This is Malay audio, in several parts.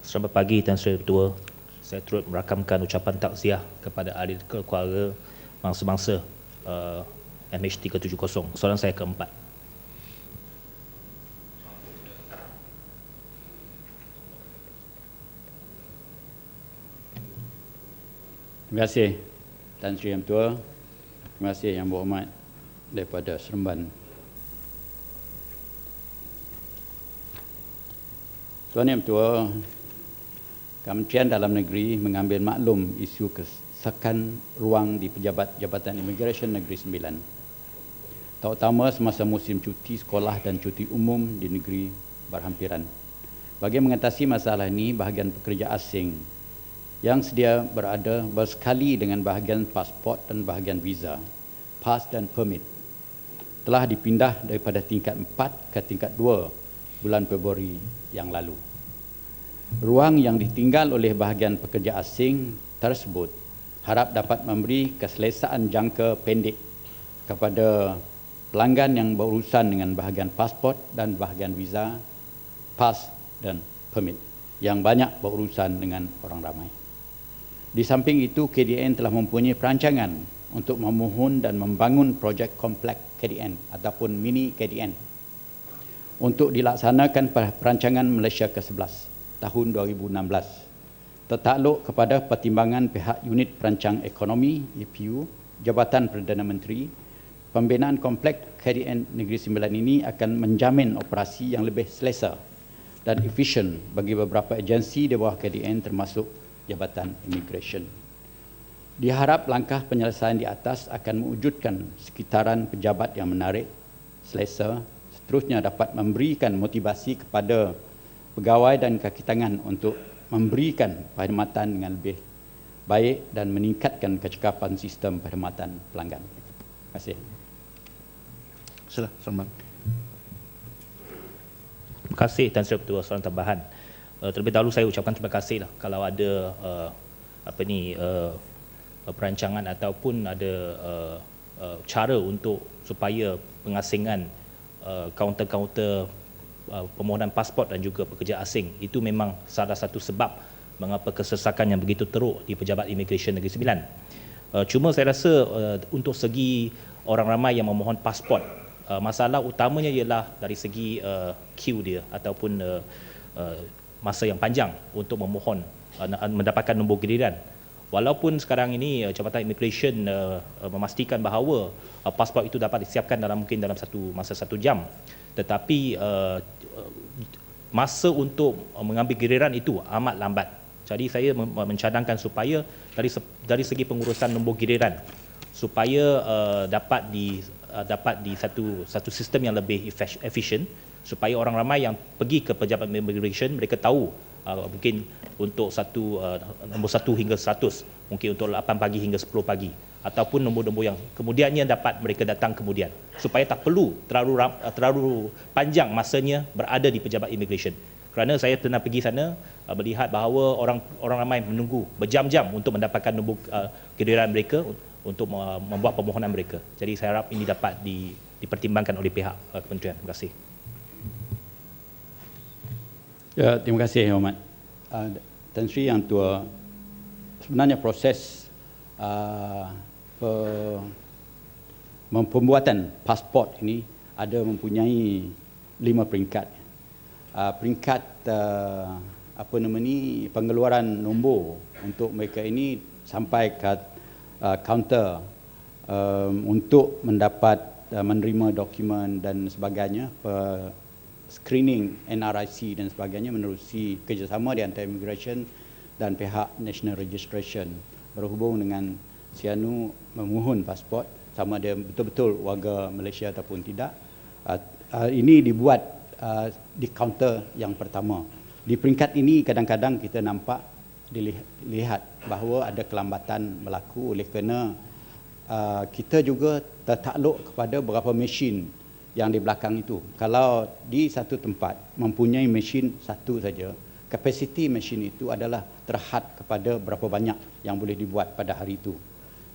Selamat pagi Tuan Sri Ketua. Saya turut merakamkan ucapan takziah kepada ahli keluarga bangsa-bangsa MH370. Soalan saya keempat. Terima kasih Tan Sri Yang Tua. Terima kasih Yang Berhormat daripada Seremban. Tuan Yang Tua, Kementerian Dalam Negeri mengambil maklum isu kesesakan ruang di Pejabat Jabatan Imigresen Negeri Sembilan, terutama semasa musim cuti sekolah dan cuti umum di negeri berhampiran. Bagi mengatasi masalah ini, bahagian pekerja asing yang sedia berada bersekali dengan bahagian pasport dan bahagian visa, PAS dan permit, telah dipindah daripada tingkat 4 ke tingkat 2 bulan Februari yang lalu. Ruang yang ditinggal oleh bahagian pekerja asing tersebut harap dapat memberi keselesaan jangka pendek kepada pelanggan yang berurusan dengan bahagian pasport dan bahagian visa, PAS dan permit yang banyak berurusan dengan orang ramai. Di samping itu, KDN telah mempunyai perancangan untuk memohon dan membangun projek kompleks KDN ataupun mini KDN untuk dilaksanakan pada perancangan Malaysia ke-11 tahun 2016, tertakluk kepada pertimbangan pihak Unit Perancang Ekonomi (EPU) Jabatan Perdana Menteri. Pembinaan kompleks KDN Negeri Sembilan ini akan menjamin operasi yang lebih selesa dan efisien bagi beberapa agensi di bawah KDN termasuk Jabatan Imigresen. Diharap langkah penyelesaian di atas akan mewujudkan sekitaran pejabat yang menarik, selesa, seterusnya dapat memberikan motivasi kepada pegawai dan kaki tangan untuk memberikan perkhidmatan dengan lebih baik dan meningkatkan kecekapan sistem perkhidmatan pelanggan. Terima kasih. Sila, Seremban. Terima kasih Tan Sri Ketua. Soalan tambahan. Terlebih dahulu saya ucapkan terima kasih lah kalau ada perancangan ataupun ada cara untuk supaya pengasingan kaunter-kaunter permohonan pasport dan juga pekerja asing itu memang salah satu sebab mengapa kesesakan yang begitu teruk di Pejabat Imigresen Negeri Sembilan. Cuma saya rasa untuk segi orang ramai yang memohon pasport, masalah utamanya ialah dari segi queue dia ataupun masa yang panjang untuk memohon mendapatkan nombor giliran. Walaupun sekarang ini Jabatan Imigresen memastikan bahawa pasport itu dapat disiapkan dalam masa 1 jam, tetapi masa untuk mengambil giliran itu amat lambat. Jadi saya mencadangkan supaya dari segi pengurusan nombor giliran supaya dapat di satu sistem yang lebih efisien, supaya orang ramai yang pergi ke Pejabat Imigresen mereka tahu mungkin untuk nombor 1 hingga 100, mungkin untuk 8 pagi hingga 10 pagi, ataupun nombor-nombor yang kemudiannya dapat mereka datang kemudian, supaya tak perlu terlalu panjang masanya berada di Pejabat Imigresen. Kerana saya pernah pergi sana melihat bahawa orang ramai menunggu berjam-jam untuk mendapatkan nombor giliran mereka untuk membuat permohonan mereka. Jadi saya harap ini dapat dipertimbangkan oleh pihak kementerian. Terima kasih. Ya, terima kasih Yang Hormat. Tan Sri Yang Tua, sebenarnya proses pembuatan pasport ini ada mempunyai 5 peringkat. Peringkat pengeluaran nombor untuk mereka ini sampai ke kaunter untuk mendapat menerima dokumen dan sebagainya, screening NRIC dan sebagainya menerusi kerjasama di antara Immigration dan pihak National Registration berhubung dengan Sianu memohon pasport sama dia betul-betul warga Malaysia ataupun tidak. Ini dibuat di kaunter yang pertama. Di peringkat ini kadang-kadang kita nampak dilihat bahawa ada kelambatan berlaku oleh kerana kita juga tertakluk kepada beberapa mesin yang di belakang itu. Kalau di satu tempat mempunyai mesin satu saja, kapasiti mesin itu adalah terhad kepada berapa banyak yang boleh dibuat pada hari itu.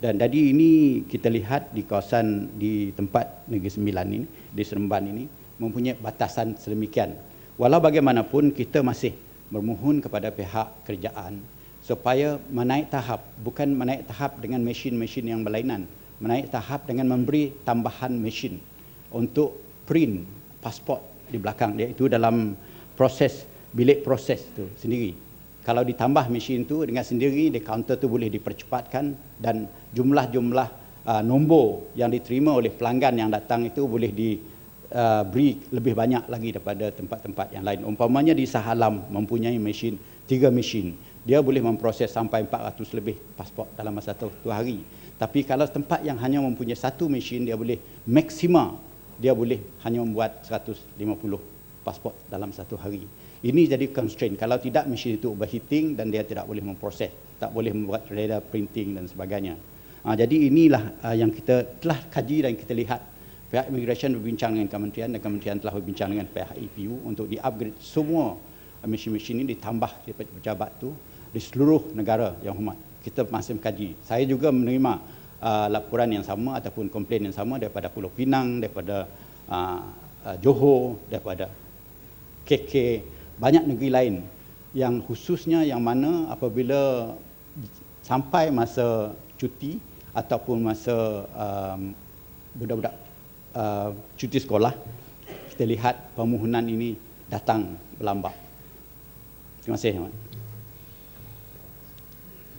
Dan jadi ini kita lihat di kawasan di tempat Negeri Sembilan ini, di Seremban ini mempunyai batasan sedemikian. Walau bagaimanapun kita masih bermohon kepada pihak kerajaan supaya menaik tahap, bukan menaik tahap dengan mesin-mesin yang berlainan, menaik tahap dengan memberi tambahan mesin untuk print pasport di belakang, iaitu dalam proses bilik proses tu sendiri. Kalau ditambah mesin tu dengan sendiri, di kaunter tu boleh dipercepatkan dan jumlah-jumlah nombor yang diterima oleh pelanggan yang datang itu boleh diberi lebih banyak lagi daripada tempat-tempat yang lain. Umpamanya di Shah Alam mempunyai mesin, 3 mesin, dia boleh memproses sampai 400 lebih pasport dalam masa satu hari. Tapi kalau tempat yang hanya mempunyai 1 mesin, dia boleh maksima, dia boleh hanya membuat 150 pasport dalam satu hari. Ini jadi constraint. Kalau tidak, mesin itu overheating dan dia tidak boleh memproses, tak boleh membuat radar printing dan sebagainya. Jadi inilah yang kita telah kaji dan kita lihat. Pihak Immigration berbincang dengan kementerian dan kementerian telah berbincang dengan pihak EPU untuk di-upgrade semua mesin-mesin ini, ditambah pejabat tu di seluruh negara yang hormat. Kita masih mengkaji. Saya juga menerima laporan yang sama ataupun komplain yang sama daripada Pulau Pinang, daripada Johor, daripada KK, banyak negeri lain yang khususnya yang mana apabila sampai masa cuti ataupun masa budak-budak cuti sekolah, kita lihat permohonan ini datang berlambat. Terima kasih.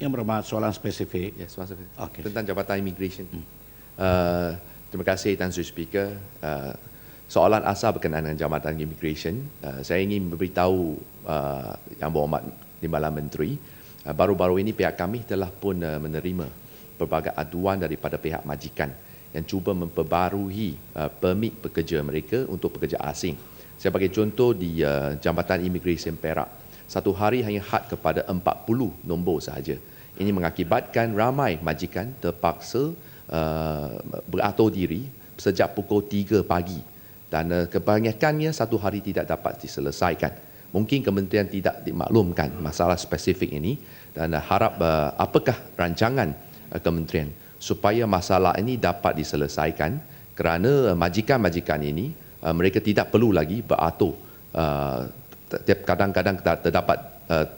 Yang berhormat, soalan spesifik. Ya, soalan spesifik. Okey. Tentang Jabatan Immigration. Terima kasih Tan Sri Speaker. Soalan asal berkenaan dengan Jabatan Immigration, saya ingin memberitahu Yang Berhormat Timbalan Menteri, baru-baru ini pihak kami telah pun menerima pelbagai aduan daripada pihak majikan yang cuba memperbarui permit pekerja mereka untuk pekerja asing. Sebagai contoh, di Jabatan Immigration Perak, satu hari hanya had kepada 40 nombor sahaja. Ini mengakibatkan ramai majikan terpaksa beratur diri sejak pukul 3 pagi. Dan kebanyakannya satu hari tidak dapat diselesaikan. Mungkin kementerian tidak dimaklumkan masalah spesifik ini dan harap apakah rancangan kementerian supaya masalah ini dapat diselesaikan, kerana majikan-majikan ini mereka tidak perlu lagi beratur. Kadang-kadang terdapat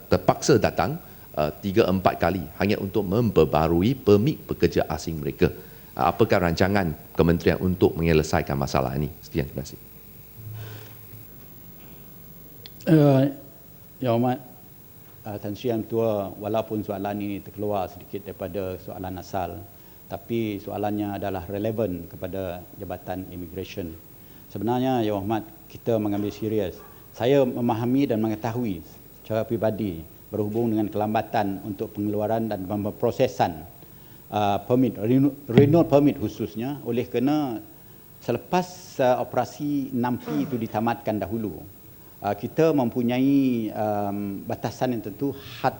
terpaksa datang 3-4 kali hanya untuk memperbarui permit pekerja asing mereka. Apakah rancangan kementerian untuk menyelesaikan masalah ini? Sekian, terima kasih. Yang Hormat Tan Sri Yang Tua, walaupun soalan ini terkeluar sedikit daripada soalan asal, tapi soalannya adalah relevan kepada Jabatan Immigration. Sebenarnya, Yang Hormat, kita mengambil serius. Saya memahami dan mengetahui secara pribadi berhubung dengan kelambatan untuk pengeluaran dan pemprosesan permit, renewal permit khususnya, oleh kerana selepas operasi 6P itu ditamatkan dahulu, kita mempunyai batasan yang tentu, had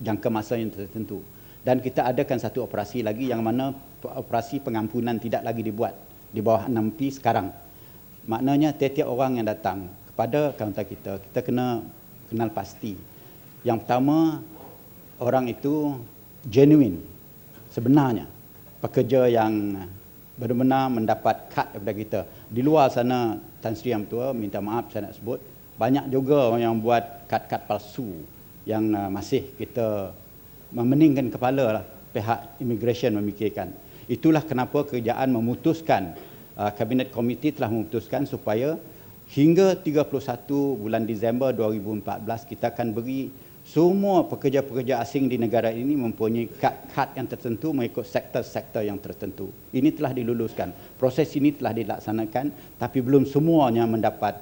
jangka masa yang tertentu, dan kita adakan satu operasi lagi yang mana operasi pengampunan tidak lagi dibuat di bawah 6P sekarang. Maknanya tiap-tiap orang yang datang kepada kaunter kita, kita kena kenal pasti. Yang pertama, orang itu genuine, sebenarnya pekerja yang benar-benar mendapat kad daripada kita. Di luar sana, Tan Sri Yang Tua, minta maaf saya nak sebut, banyak juga orang yang buat kad-kad palsu yang masih kita memeningkan kepala lah, pihak immigration memikirkan. Itulah kenapa kerajaan memutuskan, Kabinet Komiti telah memutuskan supaya hingga 31 bulan Disember 2014 kita akan beri semua pekerja-pekerja asing di negara ini mempunyai kad yang tertentu mengikut sektor-sektor yang tertentu. Ini telah diluluskan. Proses ini telah dilaksanakan, tapi belum semuanya mendapat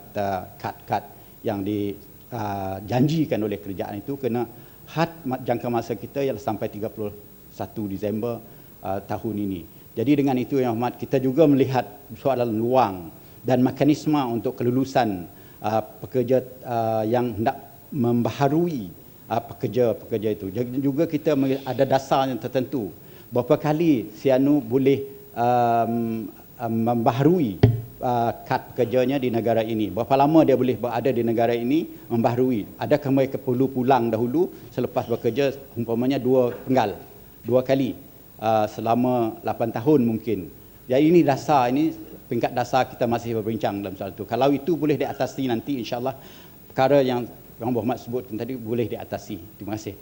kad yang dijanjikan oleh kerajaan itu, kerana had jangka masa kita ialah sampai 31 Disember tahun ini. Jadi dengan itu, Yang Hormat, kita juga melihat soalan luang dan mekanisme untuk kelulusan pekerja yang hendak membaharui pekerja-pekerja itu. Jadi juga kita ada dasar yang tertentu. Berapa kali Sianu boleh membaharui kad pekerjanya di negara ini? Berapa lama dia boleh berada di negara ini membaharui? Adakah mereka perlu pulang dahulu selepas bekerja, umpamanya 2 kali selama 8 tahun mungkin. Jadi ini dasar, ini peringkat dasar kita masih berbincang dalam soal itu. Kalau itu boleh diatasi nanti, insya-Allah perkara yang Yang Berhormat sebutkan tadi boleh diatasi. Terima kasih.